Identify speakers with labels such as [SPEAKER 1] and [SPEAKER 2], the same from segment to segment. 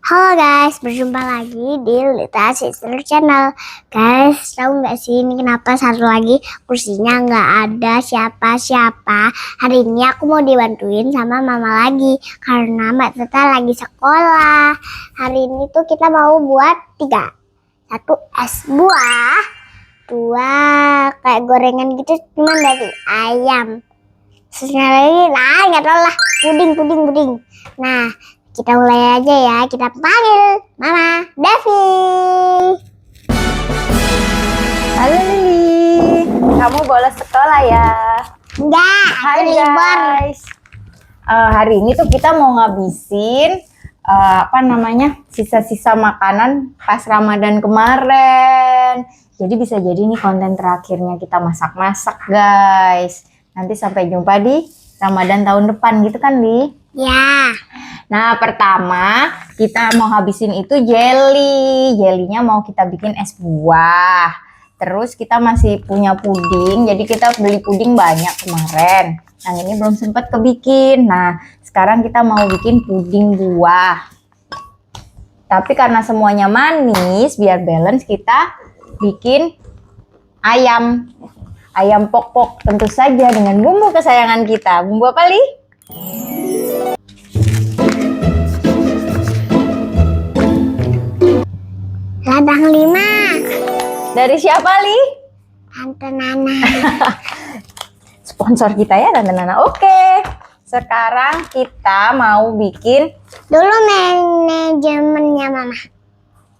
[SPEAKER 1] Halo guys, berjumpa lagi di Lita Sister Channel. Guys, tahu nggak sih ini kenapa satu lagi kursinya nggak ada siapa-siapa? Hari ini aku mau dibantuin sama mama lagi karena Mbak Teta lagi sekolah. Hari ini tuh kita mau buat 3. 1 es buah, 2 kayak gorengan gitu cuma dari ayam. Terusnya lagi, nggak tahu lah, puding. Nah, kita mulai aja ya, kita panggil Mama Devi.
[SPEAKER 2] Halo Lili, kamu bolos sekolah ya?
[SPEAKER 1] Enggak, aku libur.
[SPEAKER 2] Guys. Hari ini tuh kita mau ngabisin sisa-sisa makanan pas Ramadan kemarin. Jadi bisa jadi nih konten terakhirnya kita masak-masak guys. Nanti sampai jumpa di Ramadan tahun depan gitu kan Li?
[SPEAKER 1] Ya.
[SPEAKER 2] Nah, pertama kita mau habisin itu jelly. Jellynya mau kita bikin es buah. Terus kita masih punya puding. Jadi kita beli puding banyak kemarin. Yang ini belum sempat kebikin. Nah, sekarang kita mau bikin puding buah. Tapi karena semuanya manis, biar balance kita bikin ayam. Ayam pok-pok tentu saja dengan bumbu kesayangan kita. Bumbu apa, Li?
[SPEAKER 1] Ladang 5.
[SPEAKER 2] Dari siapa, Li?
[SPEAKER 1] Tante Nana.
[SPEAKER 2] Sponsor kita ya, Tante Nana. Oke. Sekarang kita mau bikin
[SPEAKER 1] Dulu manajemennya Mama.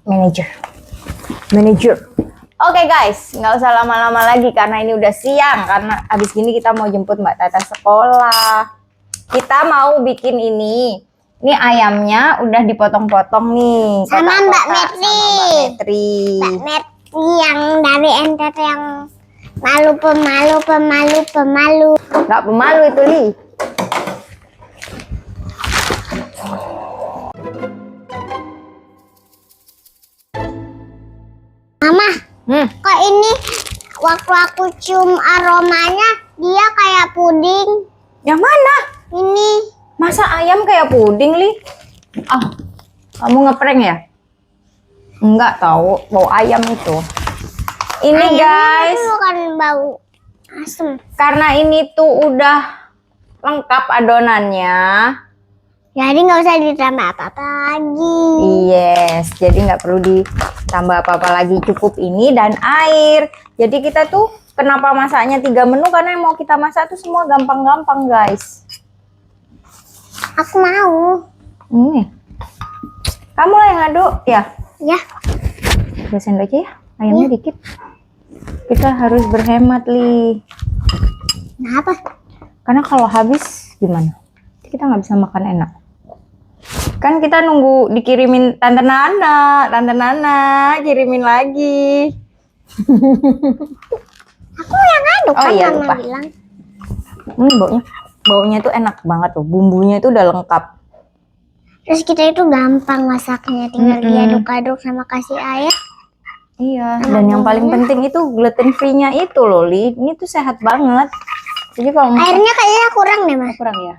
[SPEAKER 2] Manager. Oke guys, nggak usah lama-lama lagi karena ini udah siang. Karena abis gini kita mau jemput Mbak Tata sekolah. Kita mau bikin ini. Ini ayamnya udah dipotong-potong nih.
[SPEAKER 1] Sama Mbak
[SPEAKER 2] kotak-kotak
[SPEAKER 1] Metri.
[SPEAKER 2] sama Mbak Metri.
[SPEAKER 1] Mbak Metri yang dari NTT yang pemalu.
[SPEAKER 2] Nggak pemalu itu, Li.
[SPEAKER 1] Mama, kok ini waktu aku cium aromanya dia kayak puding.
[SPEAKER 2] Yang mana?
[SPEAKER 1] Ini
[SPEAKER 2] Masa ayam kayak puding, Li? Kamu ngeprank ya? Enggak tahu, bau ayam itu. Ini
[SPEAKER 1] ayamnya
[SPEAKER 2] guys,
[SPEAKER 1] itu bukan bau asem.
[SPEAKER 2] karena ini tuh udah lengkap adonannya.
[SPEAKER 1] Jadi nggak usah ditambah apa-apa lagi.
[SPEAKER 2] Yes, jadi nggak perlu ditambah apa-apa lagi. Cukup ini dan air. Jadi kita tuh kenapa masaknya 3 menu? Karena yang mau kita masak tuh semua gampang-gampang, guys.
[SPEAKER 1] Aku mau.
[SPEAKER 2] Kamu lah yang aduk ya.
[SPEAKER 1] Ya.
[SPEAKER 2] Udah sendok aja ya. Ayamnya dikit. Kita harus berhemat, Li.
[SPEAKER 1] Kenapa?
[SPEAKER 2] Karena kalau habis gimana? Kita nggak bisa makan enak. Kan kita nunggu dikirimin Tante Nana kirimin lagi.
[SPEAKER 1] Aku yang aduk
[SPEAKER 2] Oh
[SPEAKER 1] kan
[SPEAKER 2] iya,
[SPEAKER 1] Mama
[SPEAKER 2] lupa.
[SPEAKER 1] bilang.
[SPEAKER 2] Baunya tuh enak banget tuh. Bumbunya itu udah lengkap.
[SPEAKER 1] Terus kita itu gampang masaknya, tinggal diaduk-aduk sama kasih air.
[SPEAKER 2] Iya, dan yang paling penting itu gluten free-nya itu loh, Li. Ini tuh sehat banget. Jadi kalau
[SPEAKER 1] Airnya kayaknya kurang deh, Mas.
[SPEAKER 2] kurang ya.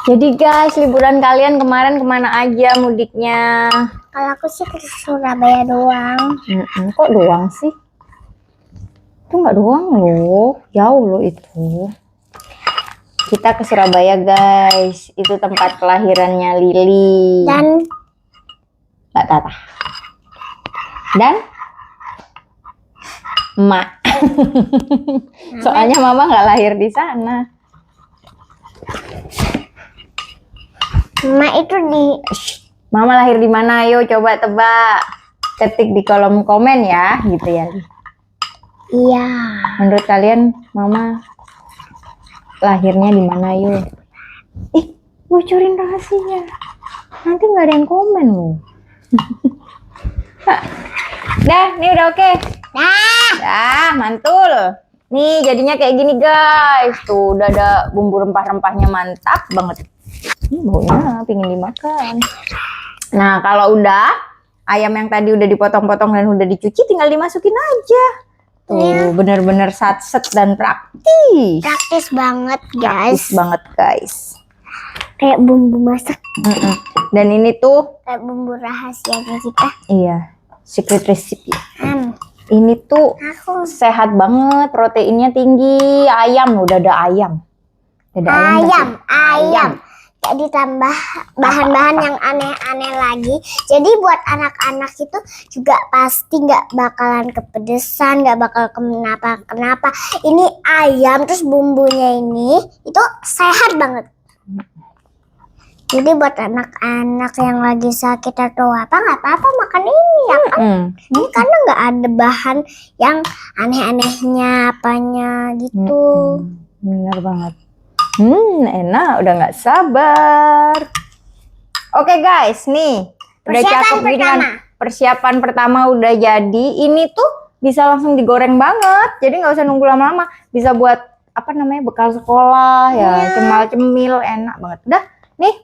[SPEAKER 2] Jadi guys, liburan kalian kemarin kemana aja mudiknya?
[SPEAKER 1] Kalau aku sih ke Surabaya doang.
[SPEAKER 2] Kok doang sih? Itu nggak doang loh, jauh loh itu. Kita ke Surabaya guys, itu tempat kelahirannya Lili
[SPEAKER 1] Dan
[SPEAKER 2] Mbak Tata dan Emak. Soalnya Mama nggak lahir di sana.
[SPEAKER 1] Mama itu di
[SPEAKER 2] Mama lahir di mana? Ayo coba tebak. Ketik di kolom komen ya, gitu ya.
[SPEAKER 1] Iya.
[SPEAKER 2] Menurut kalian Mama lahirnya di mana? Yuk. Bocorin rahasia. Nanti nggak ada yang komen loh. Dah, ini udah oke. Dah, mantul. Nih jadinya kayak gini guys. Tuh udah ada bumbu rempah-rempahnya mantap banget. Baunya pingin dimakan. Nah kalau udah ayam yang tadi udah dipotong-potong dan udah dicuci, tinggal dimasukin aja. Tuh,
[SPEAKER 1] Iya.
[SPEAKER 2] bener-bener satset dan praktis.
[SPEAKER 1] Praktis banget
[SPEAKER 2] Praktis
[SPEAKER 1] guys.
[SPEAKER 2] banget guys.
[SPEAKER 1] Kayak bumbu masak.
[SPEAKER 2] Dan ini tuh,
[SPEAKER 1] Kayak bumbu rahasianya kita.
[SPEAKER 2] iya, secret recipe. Ini tuh
[SPEAKER 1] Aku
[SPEAKER 2] sehat banget, proteinnya tinggi. Ayam, udah ada ayam. Ada
[SPEAKER 1] ayam. Kayak ditambah bahan-bahan yang aneh-aneh lagi. Jadi buat anak-anak itu juga pasti nggak bakalan kepedesan, nggak bakal kenapa-kenapa. Ini ayam terus bumbunya ini itu sehat banget. Jadi buat anak-anak yang lagi sakit atau apa nggak apa-apa makan ini ya kan? Ini karena nggak ada bahan yang aneh-anehnya apanya gitu.
[SPEAKER 2] Bener banget. Enak, udah nggak sabar. Oke guys, nih udah cakep gini kan. Persiapan pertama udah jadi. Ini tuh bisa langsung digoreng banget. Jadi nggak usah nunggu lama-lama. Bisa buat apa namanya, bekal sekolah ya, cemil-cemil, enak banget. Udah, nih.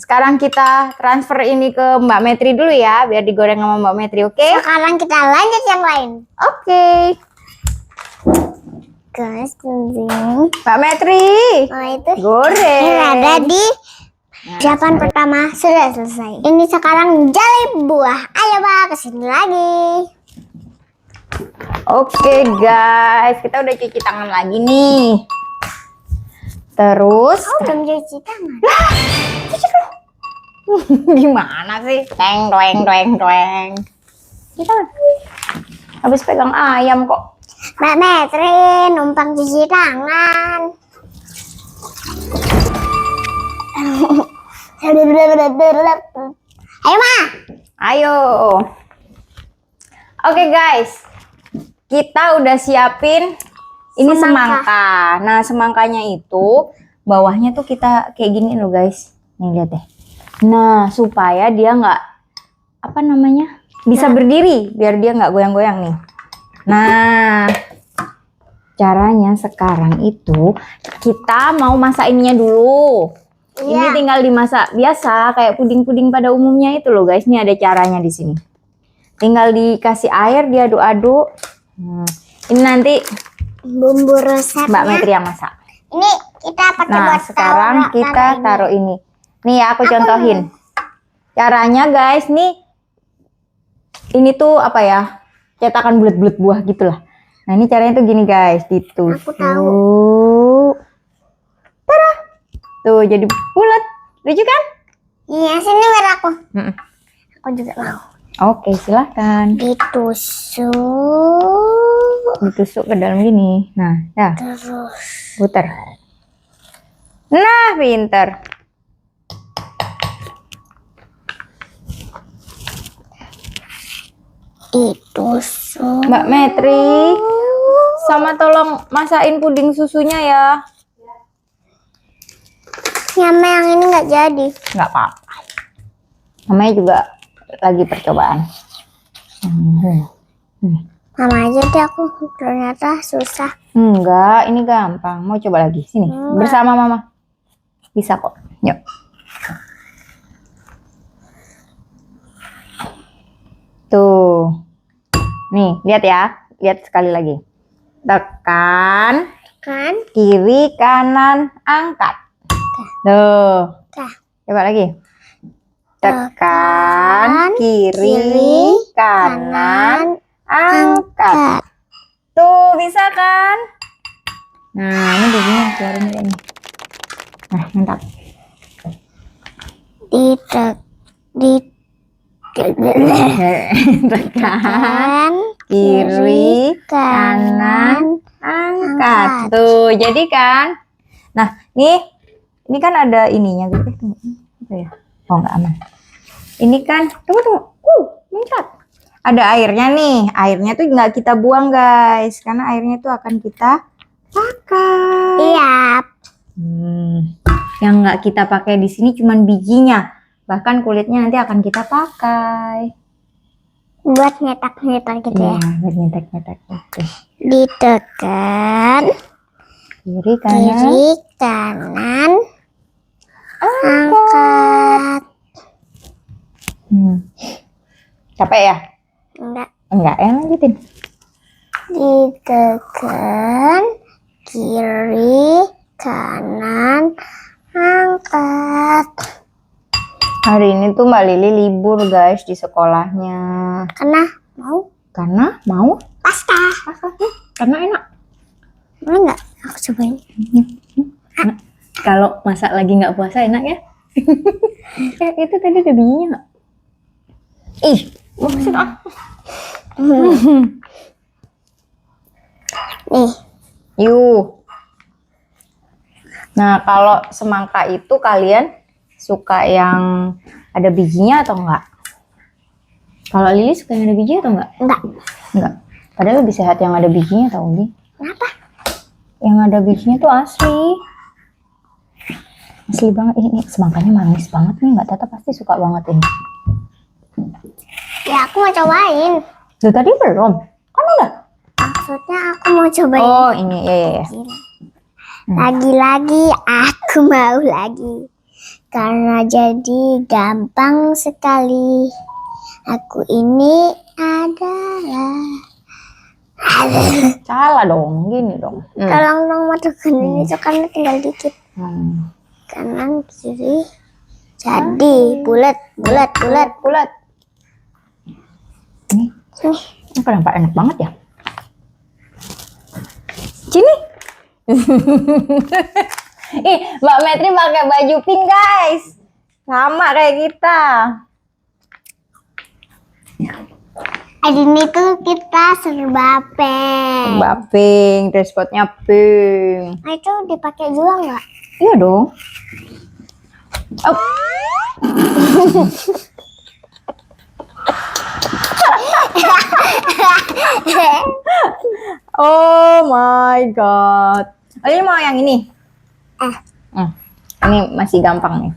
[SPEAKER 2] Sekarang kita transfer ini ke Mbak Metri dulu ya, biar digoreng sama Mbak Metri, oke?
[SPEAKER 1] Sekarang kita lanjut yang lain.
[SPEAKER 2] Oke.
[SPEAKER 1] Guys,
[SPEAKER 2] Mbak Metri,
[SPEAKER 1] itu
[SPEAKER 2] goreng.
[SPEAKER 1] ini ada di persiapan pertama sudah selesai. Ini sekarang jeli buah. Ayo Mbak, kesini lagi.
[SPEAKER 2] Oke guys, kita udah cuci tangan lagi nih. Terus
[SPEAKER 1] Belum cuci tangan.
[SPEAKER 2] gimana sih? Doeng. Kita habis pegang ayam kok.
[SPEAKER 1] Mbak Metri, numpang cuci tangan. Ayo Ma.
[SPEAKER 2] Ayo. Oke guys, kita udah siapin ini semangka. Nah, semangkanya itu bawahnya tuh kita kayak gini loh guys. Nih lihat deh. Nah, supaya dia nggak apa namanya, bisa berdiri, biar dia nggak goyang-goyang nih. Nah, caranya sekarang itu kita mau masakinnya dulu. Ini tinggal dimasak biasa kayak puding-puding pada umumnya itu loh guys. Ini ada caranya di sini. Tinggal dikasih air, diaduk-aduk. Ini nanti
[SPEAKER 1] Bumbu resepnya.
[SPEAKER 2] Mbak Metri yang masak.
[SPEAKER 1] Ini kita pakai
[SPEAKER 2] Nah,
[SPEAKER 1] buat
[SPEAKER 2] sekarang kita taruh ini. Nih ya, aku contohin. Caranya guys, nih. Ini tuh apa ya? Cetakan bulat-bulat buah gitu lah. Nah, ini caranya tuh gini guys, ditusuk.
[SPEAKER 1] Aku tahu.
[SPEAKER 2] Tada! Tuh, jadi bulat. Lucu kan?
[SPEAKER 1] Iya, sini biar aku. Aku juga mau.
[SPEAKER 2] Oke, silahkan.
[SPEAKER 1] Ditusuk.
[SPEAKER 2] Ditusuk ke dalam gini. Nah, ya.
[SPEAKER 1] Terus
[SPEAKER 2] Putar. Nah, pinter.
[SPEAKER 1] ditusuk.
[SPEAKER 2] Mbak Metri, sama tolong masain puding susunya ya.
[SPEAKER 1] Nyama yang ini nggak jadi.
[SPEAKER 2] Nggak apa-apa. Namanya juga lagi percobaan.
[SPEAKER 1] Mama aja deh aku, ternyata susah.
[SPEAKER 2] Enggak, ini gampang. Mau coba lagi? Sini, bersama Mama. Bisa kok. Yuk. Tuh. Nih, lihat ya. Lihat sekali lagi. Tekan.
[SPEAKER 1] Kan?
[SPEAKER 2] Kiri, kanan, angkat. Tuh. Coba lagi. Tekan, kiri, kanan, angkat. Tuh, bisa kan? Nah, ini begini keluarin ini. Nah, mantap. Tekan, kiri, kanan, angkat. Tuh, jadi kan? Nah, ini kan ada ininya gitu. Apa ya? Oh, nggak aman. Ini kan, tunggu. Muncrat. Ada airnya nih. Airnya tuh nggak kita buang, guys. Karena airnya tuh akan kita pakai.
[SPEAKER 1] Iya.
[SPEAKER 2] Yang nggak kita pakai di sini cuman bijinya. Bahkan kulitnya nanti akan kita pakai.
[SPEAKER 1] Buat nyetak-nyetak gitu ya.
[SPEAKER 2] Buat nyetak-nyetak. Oke.
[SPEAKER 1] Ditekan.
[SPEAKER 2] Kiri, kanan.
[SPEAKER 1] Angkat.
[SPEAKER 2] Capek ya?
[SPEAKER 1] Enggak.
[SPEAKER 2] Ya lanjutin.
[SPEAKER 1] Ditekan, kiri, kanan, angkat.
[SPEAKER 2] Hari ini tuh Mbak Lili libur guys di sekolahnya. Karena mau
[SPEAKER 1] Pasta.
[SPEAKER 2] karena enak.
[SPEAKER 1] Boleh nggak aku cobain?
[SPEAKER 2] Kalau masak lagi nggak puasa enak ya? Itu tadi ada bijinya nggak? Ih, maksud
[SPEAKER 1] Nih,
[SPEAKER 2] Yuh. Nah, kalau semangka itu kalian suka yang ada bijinya atau enggak? Kalau Lili suka yang ada biji atau enggak? Enggak. Padahal lebih sehat yang ada bijinya tau Li.
[SPEAKER 1] Kenapa?
[SPEAKER 2] Yang ada bijinya tuh asli. Asli banget. Ini semangkanya manis banget nih. Mbak Tata pasti suka banget ini.
[SPEAKER 1] Ya aku mau cobain.
[SPEAKER 2] Loh, tadi belum? Kan udah.
[SPEAKER 1] Maksudnya aku mau cobain.
[SPEAKER 2] Oh, ini ya.
[SPEAKER 1] Lagi-lagi aku mau lagi. Karena jadi gampang sekali. Aku ini adalah.
[SPEAKER 2] Salah dong, gini dong.
[SPEAKER 1] Tolong dong masukin ini coklatnya tinggal dikit. Kanan kiri. Jadi bulat.
[SPEAKER 2] Ini kenapa enak banget ya? Sini. Ih, Mbak Metri pakai baju pink guys. Sama kayak kita.
[SPEAKER 1] Hari ini tuh kita serba pink.
[SPEAKER 2] Mbak pink, dress code-nya pink.
[SPEAKER 1] Nah, itu dipakai juga nggak?
[SPEAKER 2] Iya dong. Oh. Oh my god. Oh, ini mau yang ini? Ini masih gampang nih.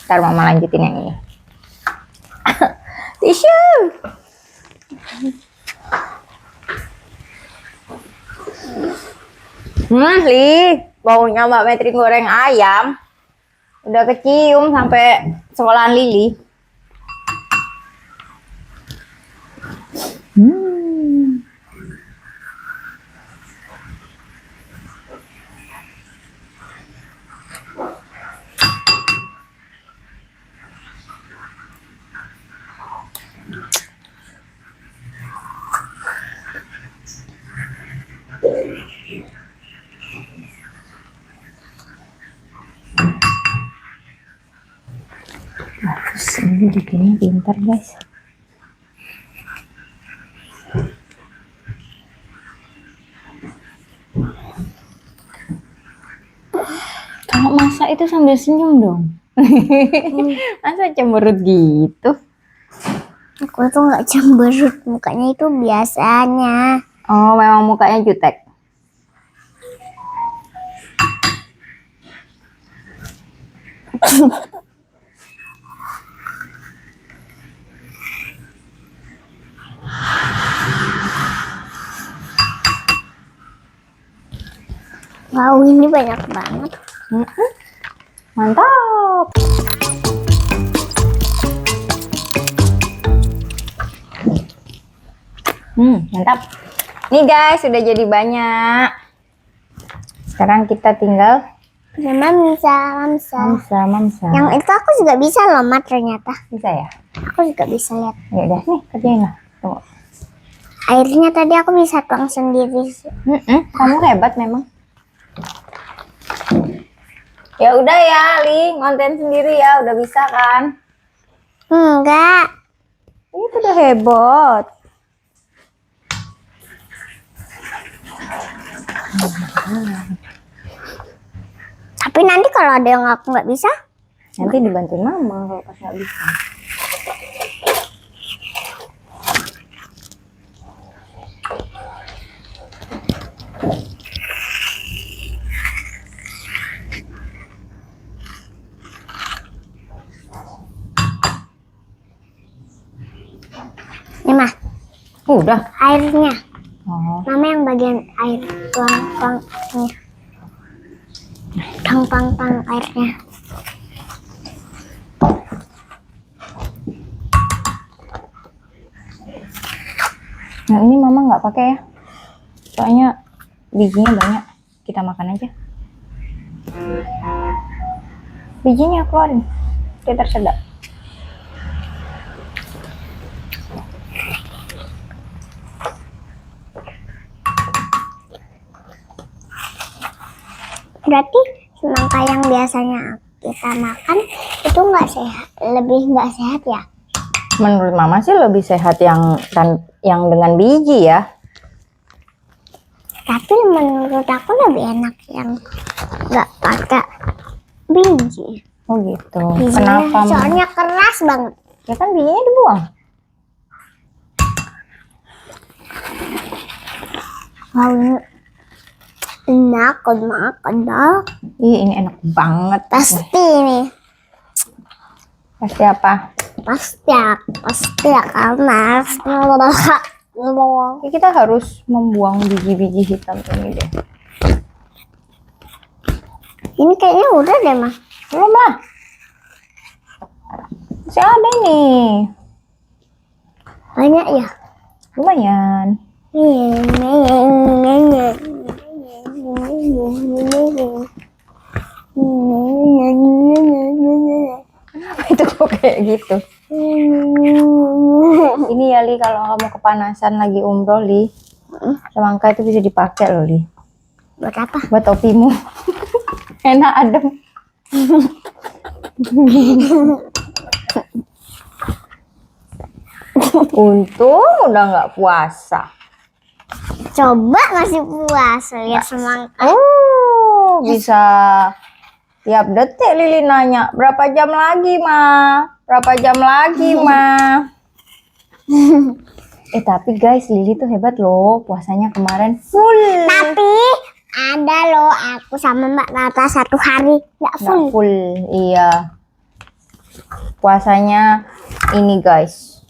[SPEAKER 2] Ntar mama lanjutin yang ini. Tisu. Li, baunya Mbak Metri goreng ayam. Udah kecium sampai sekolahan Lili. Ini bikinnya pintar guys. Kalau masak itu sambil senyum dong. Masa cemberut gitu?
[SPEAKER 1] Aku tuh nggak cemberut, mukanya itu biasanya.
[SPEAKER 2] Oh, memang mukanya jutek.
[SPEAKER 1] Wow, ini banyak banget.
[SPEAKER 2] Mantap. Mantap. Nih guys, sudah jadi banyak. Sekarang kita tinggal
[SPEAKER 1] Mamsa.
[SPEAKER 2] mamsa.
[SPEAKER 1] Yang itu aku juga bisa loh, Mat, ternyata.
[SPEAKER 2] Bisa ya?
[SPEAKER 1] Aku juga bisa lihat.
[SPEAKER 2] Ya udah nih, kerjain lah. Tunggu.
[SPEAKER 1] Airnya tadi aku bisa tuang sendiri.
[SPEAKER 2] Kamu hebat memang. Ya udah ya, Li, ngonten sendiri ya, udah bisa kan?
[SPEAKER 1] Enggak.
[SPEAKER 2] Itu udah hebat.
[SPEAKER 1] Tapi nanti kalau ada yang aku nggak bisa,
[SPEAKER 2] Nanti dibantuin mama kalau pas nggak bisa.
[SPEAKER 1] nih mah
[SPEAKER 2] Udah.
[SPEAKER 1] airnya.
[SPEAKER 2] Oh.
[SPEAKER 1] Mama yang bagian air tuang nih. Tang airnya.
[SPEAKER 2] Nah ini mama nggak pakai ya, soalnya bijinya banyak. Kita makan aja. Bijinya keluarin, dia tersedak.
[SPEAKER 1] Berarti semangka yang biasanya kita makan itu nggak sehat, lebih nggak sehat ya?
[SPEAKER 2] Menurut mama sih lebih sehat yang dengan biji ya.
[SPEAKER 1] Tapi menurut aku lebih enak yang nggak pakai biji.
[SPEAKER 2] Oh gitu.
[SPEAKER 1] Bijinya
[SPEAKER 2] Kenapa?
[SPEAKER 1] soalnya keras banget.
[SPEAKER 2] Ya kan bijinya dibuang.
[SPEAKER 1] Wow, enak makan dah.
[SPEAKER 2] Ih, ini enak banget.
[SPEAKER 1] Pasti nih.
[SPEAKER 2] Pasti apa?
[SPEAKER 1] Pasti ya karena
[SPEAKER 2] Ya, kita harus membuang biji-biji hitam ini deh.
[SPEAKER 1] ini kayaknya udah deh mah.
[SPEAKER 2] Belum lah. Masih ada ini.
[SPEAKER 1] Banyak ya.
[SPEAKER 2] Lumayan. Itu kok kayak gitu. Ini ya Li, kalau kamu kepanasan lagi umroh Li, semangka itu bisa dipakai loh Li.
[SPEAKER 1] Buat apa?
[SPEAKER 2] Buat topimu. Enak adem. Untung udah nggak puasa.
[SPEAKER 1] Coba masih puasa lihat semangka.
[SPEAKER 2] Oh, bisa tiap detik Lili nanya, berapa jam lagi, Ma? Berapa jam lagi, Ma? Tapi guys, Lili tuh hebat loh. Puasanya kemarin full.
[SPEAKER 1] Tapi ada loh aku sama Mbak Tata 1 hari nggak full.
[SPEAKER 2] Nggak full, iya. Puasanya ini guys.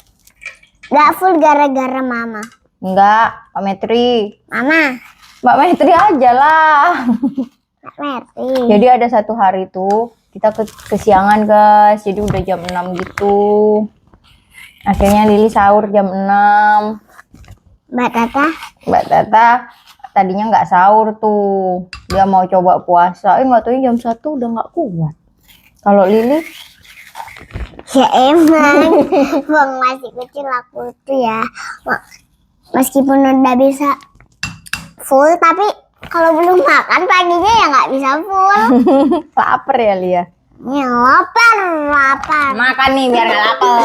[SPEAKER 1] Nggak full gara-gara mama.
[SPEAKER 2] Enggak, Mbak Metri.
[SPEAKER 1] Mama.
[SPEAKER 2] Mbak Metri aja lah.
[SPEAKER 1] Mbak Metri.
[SPEAKER 2] Jadi ada 1 hari tuh kita kesiangan guys. Jadi udah jam 6 gitu. Akhirnya Lili sahur jam 6.
[SPEAKER 1] Mbak Tata.
[SPEAKER 2] Mbak Tata tadinya nggak sahur tuh. Dia mau coba puasa. Nggak tahu jam 1 udah nggak kuat. Kalau Lili?
[SPEAKER 1] Ya emang. Bang masih kecil aku tuh ya. Meskipun udah bisa full, tapi kalau belum makan paginya ya nggak bisa full.
[SPEAKER 2] Lapar ya Lia?
[SPEAKER 1] Ya lapar.
[SPEAKER 2] Makan nih biar nggak lapar.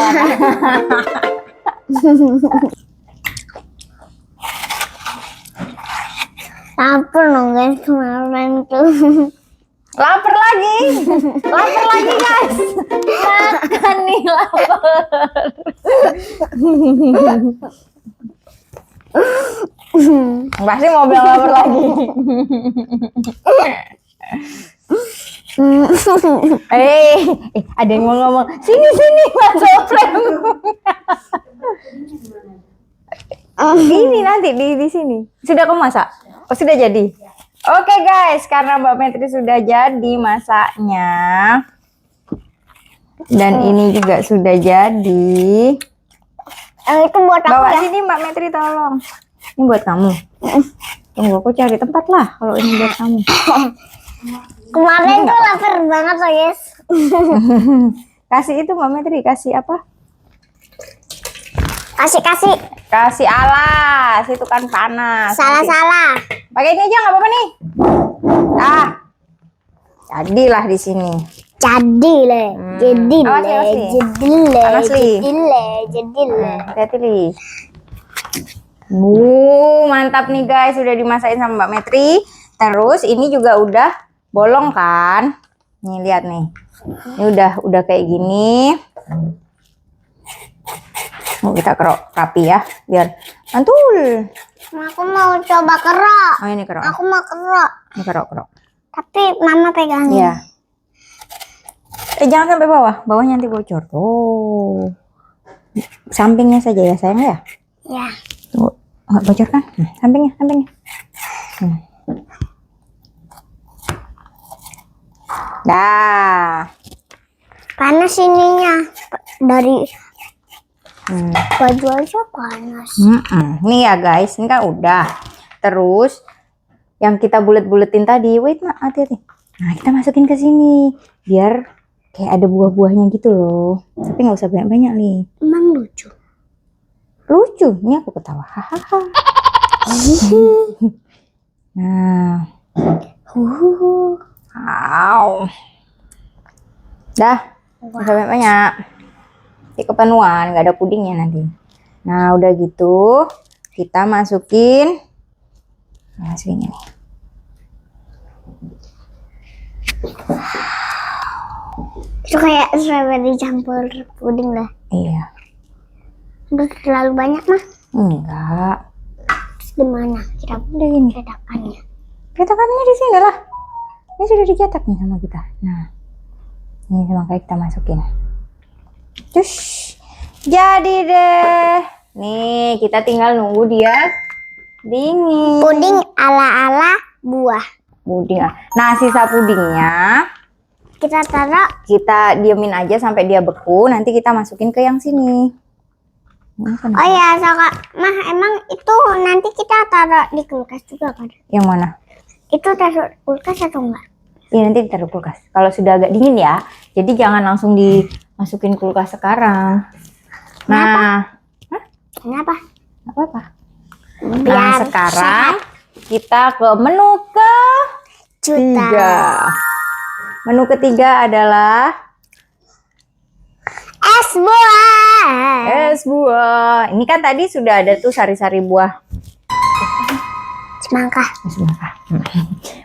[SPEAKER 1] Lapar dong guys kemarin tuh.
[SPEAKER 2] Lapar lagi. Lapar lagi guys. Makan nih lapar. Pasti mau bilang lapar lagi. Ada yang mau ngomong. Sini Mas Soprem. Ini nanti di sini. Sudah kamu masak? Oh, sudah jadi. Oke guys, karena Mbak Metri sudah jadi masaknya. Dan ini juga sudah jadi.
[SPEAKER 1] Itu buat aku
[SPEAKER 2] Bawa
[SPEAKER 1] ya.
[SPEAKER 2] sini Mbak Metri tolong. Ini buat kamu. Tunggu aku cari tempat lah kalau ini buat kamu.
[SPEAKER 1] Kemarin tuh lapar banget loh guys.
[SPEAKER 2] Kasih itu Mbak Metri, kasih apa?
[SPEAKER 1] Kasih.
[SPEAKER 2] Kasih alas, itu kan panas.
[SPEAKER 1] Salah.
[SPEAKER 2] Pakai ini aja nggak apa-apa nih. Jadilah di sini.
[SPEAKER 1] Jadi le.
[SPEAKER 2] Hati-hati Li. Mantap nih guys, sudah dimasakin sama Mbak Metri. Terus ini juga udah bolong kan? Nih lihat nih. Ini udah kayak gini. Mau kita kerok rapi ya, biar mantul.
[SPEAKER 1] Aku mau coba kerok.
[SPEAKER 2] Oh ini kerok.
[SPEAKER 1] Aku mau kerok.
[SPEAKER 2] Ini kerok.
[SPEAKER 1] Tapi mama pegangin.
[SPEAKER 2] Iya. Jangan sampai bawah. Bawahnya nanti bocor. Oh. Sampingnya saja ya sayang ya.
[SPEAKER 1] Ya.
[SPEAKER 2] Tunggu. Nggak bocor kan? Sampingnya. Dah.
[SPEAKER 1] Panas ininya dari Baju aja panas.
[SPEAKER 2] Nih ya guys, ini kan udah. Terus yang kita bulet-buletin tadi, wait mak, hati-hati. Nah kita masukin ke sini, biar kayak ada buah-buahnya gitu loh. Tapi nggak usah banyak-banyak nih.
[SPEAKER 1] Emang lucu.
[SPEAKER 2] Lucu, ini aku ketawa. Hahaha. Nah, wow. Dah, nggak usah banyak-banyak. Ini kepenuhan, nggak ada pudingnya nanti. Nah udah gitu, kita masukin ini.
[SPEAKER 1] Itu kayak strawberry campur puding lah.
[SPEAKER 2] Iya.
[SPEAKER 1] Udah terlalu banyak mah.
[SPEAKER 2] Enggak.
[SPEAKER 1] Terus gimana? Kita
[SPEAKER 2] Udah gini.
[SPEAKER 1] cetakannya.
[SPEAKER 2] Cetakannya di sini lah. Ini sudah dicetak nih sama kita. Nah, ini makanya kita masukin. Terus jadi deh. Nih kita tinggal nunggu dia dingin.
[SPEAKER 1] Puding ala-ala buah.
[SPEAKER 2] Puding. Nah sisa pudingnya
[SPEAKER 1] Kita taruh.
[SPEAKER 2] kita diemin aja sampai dia beku. Nanti kita masukin ke yang sini.
[SPEAKER 1] Oh ya, mah emang itu nanti kita taruh di kulkas juga kan?
[SPEAKER 2] Yang mana?
[SPEAKER 1] Itu taruh kulkas atau enggak?
[SPEAKER 2] Iya nanti ditaruh kulkas. Kalau sudah agak dingin ya. Jadi jangan langsung dimasukin kulkas sekarang. Nah,
[SPEAKER 1] Kenapa?
[SPEAKER 2] nggak apa-apa. Nah
[SPEAKER 1] Biar
[SPEAKER 2] sekarang kita ke menu ketiga. Menu ketiga adalah
[SPEAKER 1] es buah.
[SPEAKER 2] es buah. Ini kan tadi sudah ada tuh sari-sari buah.
[SPEAKER 1] Semangka.
[SPEAKER 2] Semangka.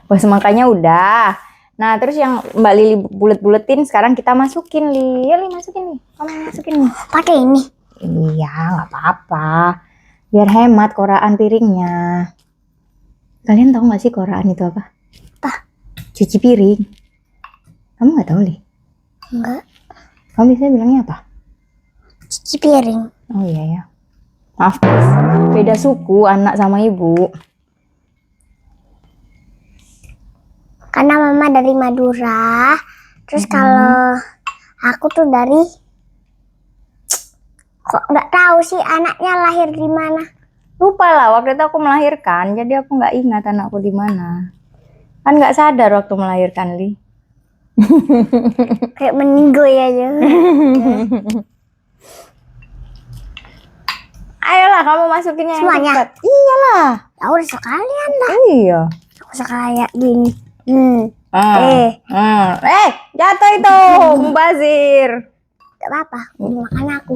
[SPEAKER 2] Buah semangkanya udah. Nah terus yang Mbak Lili bulet-buletin sekarang kita masukin Li. Ya Li masukin nih. Kamu masukin nih.
[SPEAKER 1] Pakai ini.
[SPEAKER 2] Iya nggak apa-apa. Biar hemat koraan piringnya. Kalian tahu nggak sih koraan itu apa?
[SPEAKER 1] Apa?
[SPEAKER 2] Cuci piring. Kamu nggak tahu Li?
[SPEAKER 1] Enggak.
[SPEAKER 2] Kamu biasanya bilangnya apa?
[SPEAKER 1] Cuci piring.
[SPEAKER 2] Oh iya ya. Maaf, beda suku anak sama ibu.
[SPEAKER 1] Karena mama dari Madura. Terus kalau aku tuh dari, kok nggak tahu sih anaknya lahir di mana.
[SPEAKER 2] Lupa lah, waktu itu aku melahirkan, jadi aku nggak ingat anakku di mana. Kan nggak sadar waktu melahirkan Li.
[SPEAKER 1] Kayak meninggoy aja.
[SPEAKER 2] Ayolah kamu masukin yang
[SPEAKER 1] Semuanya?
[SPEAKER 2] cepat. Iyalah.
[SPEAKER 1] Ya udah sekalian lah.
[SPEAKER 2] Iya.
[SPEAKER 1] Aku kayak gini.
[SPEAKER 2] Jatuh itu, mubazir.
[SPEAKER 1] Gak apa-apa, makan aku.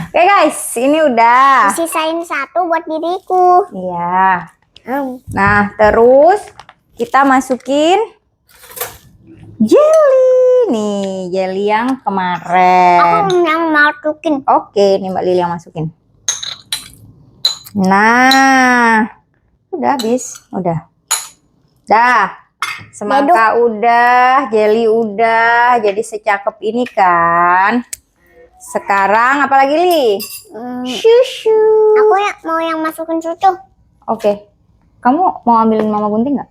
[SPEAKER 2] Oke guys, ini udah.
[SPEAKER 1] Sisain satu buat diriku.
[SPEAKER 2] Iya. Nah, terus kita masukin jelly nih, jelly yang kemarin.
[SPEAKER 1] Aku yang masukin.
[SPEAKER 2] Oke, nih Mbak Lili yang masukin. Nah, udah habis, udah. Dah, semangka udah, jelly udah, jadi secakep ini kan. Sekarang apa lagi Li? Susu.
[SPEAKER 1] Aku mau yang masukin susu.
[SPEAKER 2] Oke, kamu mau ambilin Mama Gunting nggak?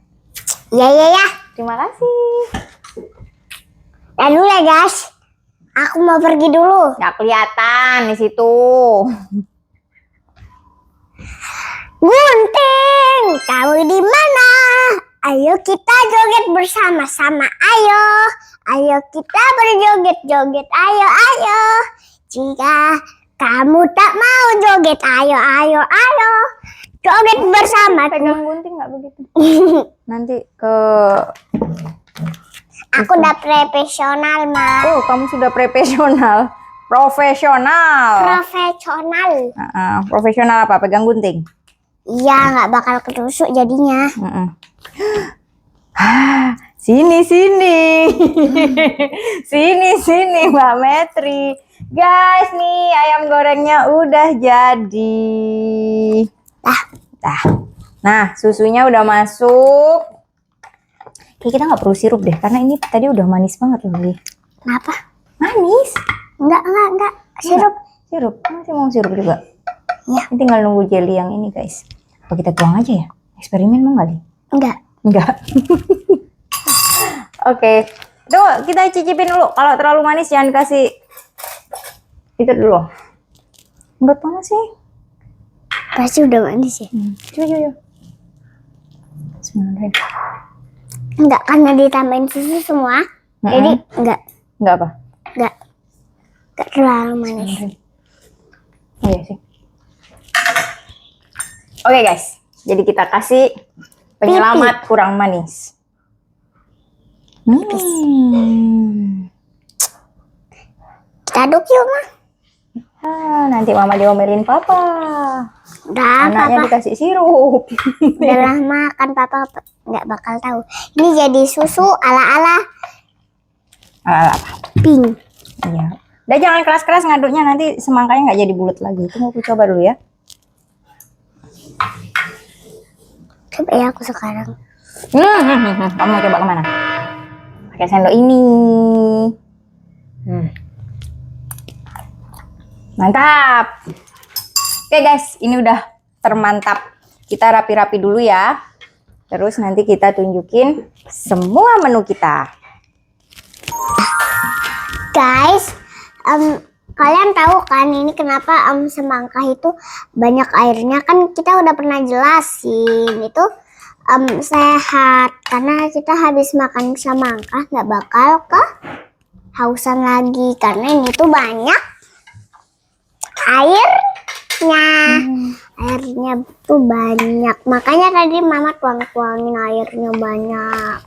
[SPEAKER 1] Ya.
[SPEAKER 2] Terima kasih.
[SPEAKER 1] Dan dulu ya guys. Aku mau pergi dulu.
[SPEAKER 2] Nggak kelihatan di situ.
[SPEAKER 1] Gunting, kamu di mana? Ayo kita joget bersama-sama. Ayo kita berjoget-joget. Ayo. Jika kamu tak mau joget, ayo. Joget bersama.
[SPEAKER 2] Pegang gunting nggak begitu? Nanti ke.
[SPEAKER 1] Aku udah profesional, Ma.
[SPEAKER 2] Oh, kamu sudah profesional. Profesional. Profesional apa? Pegang gunting.
[SPEAKER 1] Iya, nggak bakal ketusuk jadinya.
[SPEAKER 2] Sini. Sini Mbak Metri. Guys, nih ayam gorengnya udah jadi. Dah. Nah, susunya udah masuk. Kayak kita nggak perlu sirup deh, karena ini tadi udah manis banget loh.
[SPEAKER 1] Kenapa?
[SPEAKER 2] Manis?
[SPEAKER 1] Enggak. Sirup.
[SPEAKER 2] Masih mau sirup juga?
[SPEAKER 1] Ya.
[SPEAKER 2] Ini tinggal nunggu jelly yang ini guys. Apa kita tuang aja ya? Eksperimen mau nggak Li?
[SPEAKER 1] Enggak.
[SPEAKER 2] Enggak. Oke, Tuh, kita cicipin dulu. Kalau terlalu manis jangan kasih itu dulu. Enggak panas sih.
[SPEAKER 1] Pasti udah manis ya.
[SPEAKER 2] Coba. Bismillahirrahmanirrahim.
[SPEAKER 1] Enggak, karena ditambahin susu semua. Jadi enggak
[SPEAKER 2] Enggak
[SPEAKER 1] terlalu manis.
[SPEAKER 2] Iya sih. Oke guys, jadi kita kasih penyelamat kurang manis.
[SPEAKER 1] Kita aduk yuk, Ma.
[SPEAKER 2] Nanti mama diomelin papa.
[SPEAKER 1] Udah,
[SPEAKER 2] Anaknya
[SPEAKER 1] Papa.
[SPEAKER 2] dikasih sirup.
[SPEAKER 1] Udah lama kan Papa nggak bakal tahu. Ini jadi susu ala-ala
[SPEAKER 2] Apa?
[SPEAKER 1] pink.
[SPEAKER 2] Iya. Udah jangan keras-keras ngaduknya, nanti semangkanya nggak jadi bulat lagi. Tunggu aku coba dulu ya.
[SPEAKER 1] Coba ya aku sekarang.
[SPEAKER 2] Kamu mau coba kemana? Pakai sendok ini. Mantap. Oke guys, ini udah termantap. Kita rapi-rapi dulu ya. Terus nanti kita tunjukin semua menu kita.
[SPEAKER 1] Guys, kalian tahu kan ini kenapa semangka itu banyak airnya? Kan kita udah pernah jelasin itu sehat karena kita habis makan semangka nggak bakal kehausan lagi karena ini tuh banyak airnya tuh banyak, makanya tadi mama tuang-tuangin airnya banyak.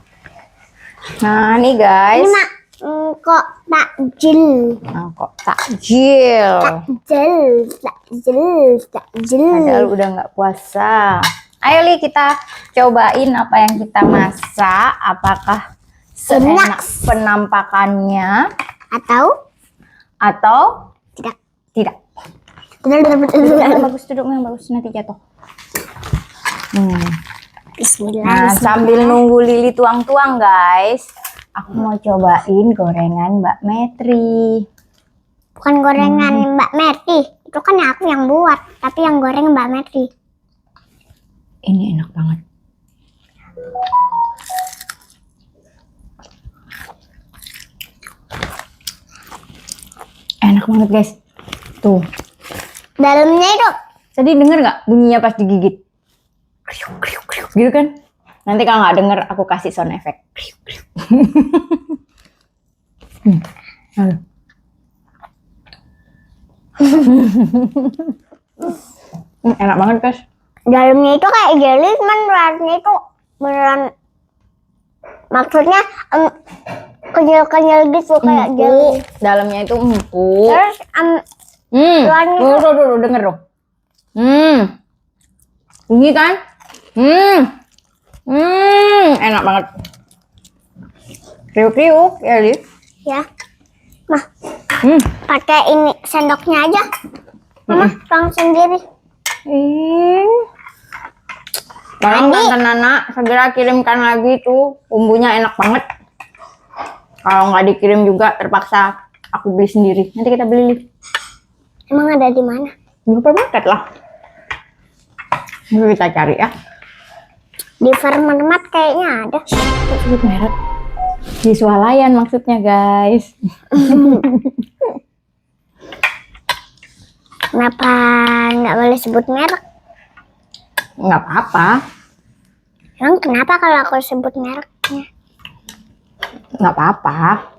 [SPEAKER 2] Nah nih guys.
[SPEAKER 1] Ini kok takjil.
[SPEAKER 2] Kok takjil.
[SPEAKER 1] Takjil.
[SPEAKER 2] Padahal udah nggak puasa. Ayo Li, kita cobain apa yang kita masak. Apakah seenak penampakannya atau
[SPEAKER 1] Tidak.
[SPEAKER 2] tidak?
[SPEAKER 1] Betul.
[SPEAKER 2] Bagus, duduknya bagus, nanti jatuh.
[SPEAKER 1] Bismillah.
[SPEAKER 2] Nah, sambil nunggu Lili tuang-tuang guys, aku mau cobain gorengan Mbak Metri.
[SPEAKER 1] Bukan gorengan Mbak Meti, itu kan aku yang buat, tapi yang goreng Mbak Meti.
[SPEAKER 2] Ini enak banget. Enak banget guys. Tuh.
[SPEAKER 1] Dalamnya itu
[SPEAKER 2] Tadi denger nggak bunyinya pas digigit? Kriuk, kriuk, kriuk. Gitu kan? Nanti kalau nggak denger aku kasih sound effect. Kriuk, kriuk. Enak banget guys.
[SPEAKER 1] dalamnya itu kayak jelly, cuman luarnya itu beneran, maksudnya kenyal-kenyal gitu kayak jelly.
[SPEAKER 2] Dalamnya itu empuk.
[SPEAKER 1] Terus luarnya
[SPEAKER 2] Tuh, denger dong. Bunyi kan? Enak banget. Kriuk-kriuk ya, Li.
[SPEAKER 1] ya, mah pakai ini sendoknya aja, mama tuang sendiri.
[SPEAKER 2] Tolong Tante Nana segera kirimkan lagi tuh, bumbunya enak banget. Kalau nggak dikirim juga terpaksa aku beli sendiri. Nanti kita beli.
[SPEAKER 1] Emang ada di mana?
[SPEAKER 2] Di supermarket lah. Nanti kita cari ya.
[SPEAKER 1] Di Farmermart kayaknya ada.
[SPEAKER 2] Sebut merek. Di swalayan maksudnya guys.
[SPEAKER 1] Kenapa nggak boleh sebut merek?
[SPEAKER 2] Nggak apa-apa.
[SPEAKER 1] Emang kenapa kalau aku sebut mereknya?
[SPEAKER 2] Nggak apa-apa.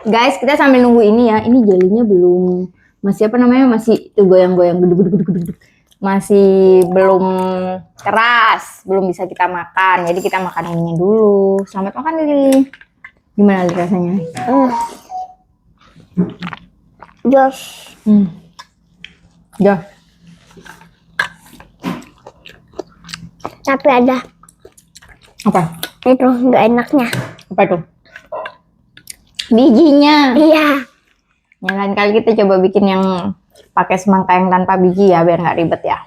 [SPEAKER 2] Guys, kita sambil nunggu ini ya. Ini jelinya belum, masih apa namanya, masih tuh goyang-goyang, gedug. Masih belum keras, belum bisa kita makan. Jadi kita makan ininya dulu. Selamat makan Lili. Gimana Lili rasanya?
[SPEAKER 1] Jos.
[SPEAKER 2] Jos.
[SPEAKER 1] Tapi ada
[SPEAKER 2] Apa?
[SPEAKER 1] itu nggak enaknya.
[SPEAKER 2] Apa itu? Bijinya.
[SPEAKER 1] Iya.
[SPEAKER 2] Yang lain kali kita coba bikin yang pakai semangka yang tanpa biji ya, biar nggak ribet ya.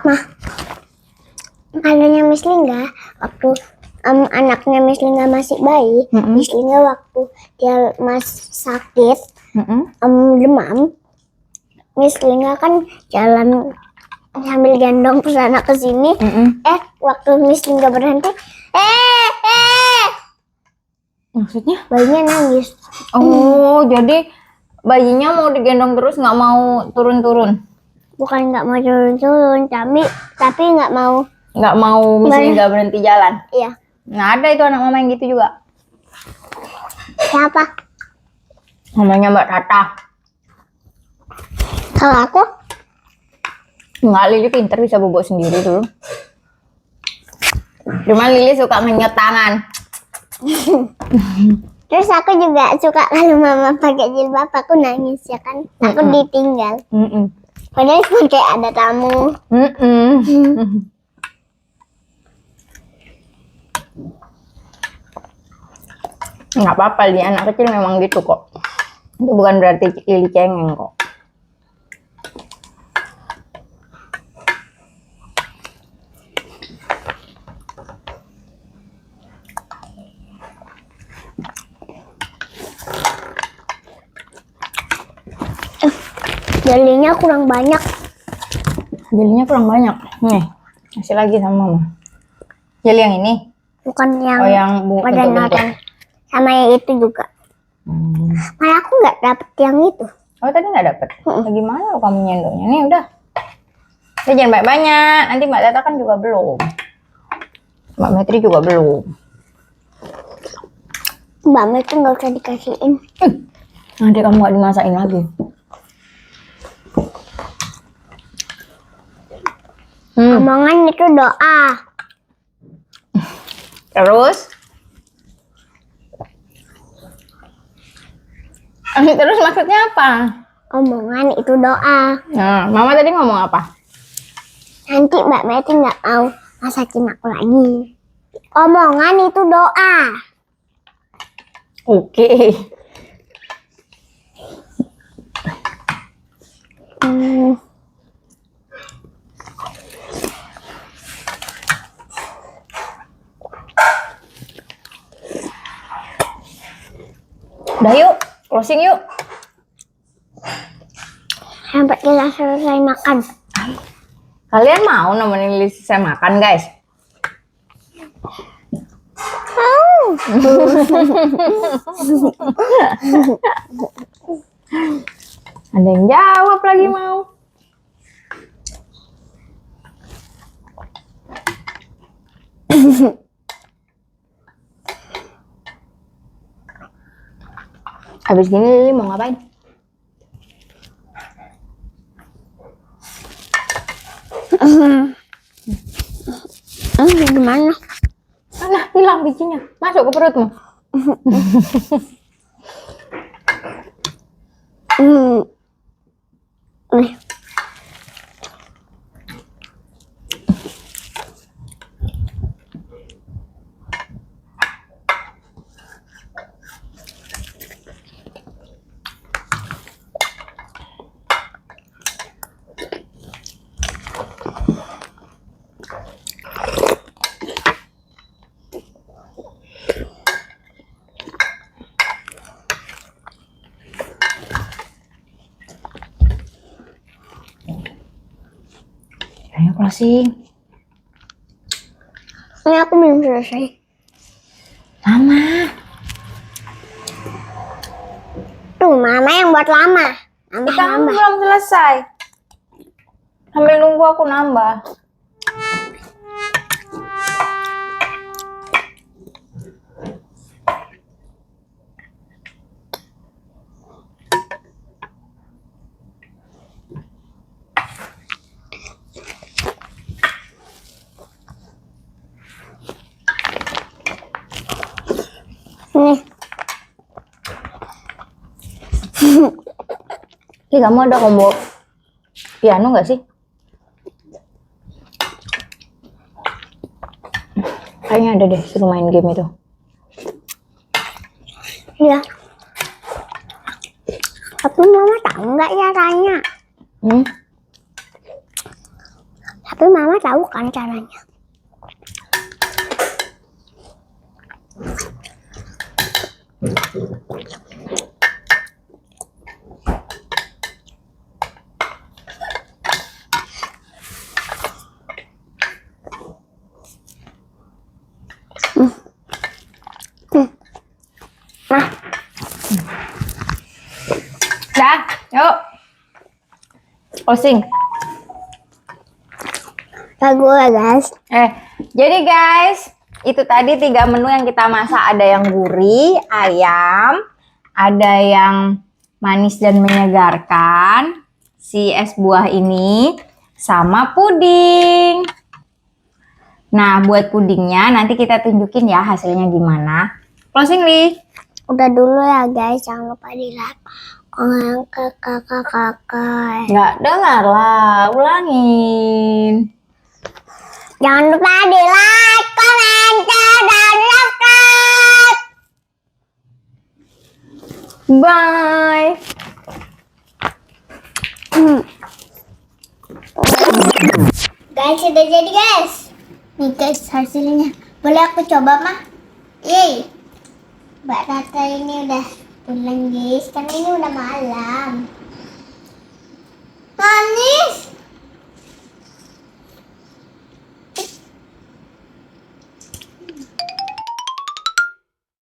[SPEAKER 1] Mah, kalanya Miss Lingga waktu anaknya Miss Lingga masih bayi, Miss Lingga waktu dia masih sakit, demam. Miss Lina kan jalan sambil gendong kesana ke sini. Waktu Miss Lina berhenti,
[SPEAKER 2] Maksudnya?
[SPEAKER 1] bayinya nangis.
[SPEAKER 2] Oh, jadi bayinya mau digendong terus nggak mau turun-turun?
[SPEAKER 1] Bukan nggak mau turun-turun, tapi nggak mau.
[SPEAKER 2] Nggak mau misalnya nggak berhenti jalan?
[SPEAKER 1] Iya.
[SPEAKER 2] Nah, ada itu anak mama yang gitu juga.
[SPEAKER 1] Siapa?
[SPEAKER 2] Namanya Mbak Tata.
[SPEAKER 1] Kalau aku?
[SPEAKER 2] Nggak, Lili pinter bisa bobo sendiri dulu. Cuma Lili suka ngenyot tangan.
[SPEAKER 1] Terus aku juga suka kalau mama pakai jilbab aku nangis ya kan. Aku ditinggal. Padahal pakai ada tamu.
[SPEAKER 2] Nggak apa-apa, dia anak kecil memang gitu kok. Itu bukan berarti Lili cengeng kok.
[SPEAKER 1] Jelinya kurang banyak.
[SPEAKER 2] Jelinya kurang banyak. Nih, kasih lagi sama mama. Jeli yang ini?
[SPEAKER 1] Bukan yang,
[SPEAKER 2] yang
[SPEAKER 1] bentuk-bentuk. Sama yang itu juga. Malah aku nggak dapet yang itu.
[SPEAKER 2] Oh, tadi nggak dapet? Gimana lo kamu nyendoknya? Nih udah. Ini jangan banyak-banyak. Nanti Mbak Tata kan juga belum. Mbak Metri juga belum.
[SPEAKER 1] Mbak Metri nggak usah dikasihin.
[SPEAKER 2] Nanti kamu nggak dimasakin lagi.
[SPEAKER 1] Omongan itu doa.
[SPEAKER 2] Terus? Terus maksudnya apa?
[SPEAKER 1] Omongan itu doa.
[SPEAKER 2] Nah, mama tadi ngomong apa?
[SPEAKER 1] Nanti Mbak Metri nggak mau masakin aku lagi. Omongan itu doa.
[SPEAKER 2] Oke. Udah yuk, closing yuk.
[SPEAKER 1] Sampai kita selesai makan.
[SPEAKER 2] Kalian mau nemenin Lili saya makan, guys? Ada yang jawab lagi mau. Habis gini Lili mau ngapain?
[SPEAKER 1] Gimana?
[SPEAKER 2] Alah, hilang bijinya. Masuk ke perutmu.
[SPEAKER 1] Nih.
[SPEAKER 2] Ayo closing.
[SPEAKER 1] Ini aku belum selesai.
[SPEAKER 2] Lama.
[SPEAKER 1] Tuh, mama yang buat lama.
[SPEAKER 2] Kamu belum selesai. Sambil nunggu aku nambah.
[SPEAKER 1] Nih.
[SPEAKER 2] Ih, kamu ada combo piano nggak sih? Kayaknya ada deh, suruh main game itu.
[SPEAKER 1] Iya. Tapi mama tahu nggak caranya? Tapi mama tahu kan caranya.
[SPEAKER 2] Closing.
[SPEAKER 1] Lagu ya guys.
[SPEAKER 2] Jadi guys, itu tadi 3 menu yang kita masak. Ada yang gurih, ayam, ada yang manis dan menyegarkan, si es buah ini, sama puding. Nah, buat pudingnya nanti kita tunjukin ya hasilnya gimana. Closing, Li.
[SPEAKER 1] Udah dulu ya guys, jangan lupa di like. Kakak.
[SPEAKER 2] Nggak dengar lah, ulangin.
[SPEAKER 1] Jangan lupa di like, komen, share, dan subscribe.
[SPEAKER 2] Bye.
[SPEAKER 1] Guys, udah jadi guys. Nih guys hasilnya. Boleh aku coba mah? Yeay. Mbak Tata ini udah pulang guys, karena ini udah malam.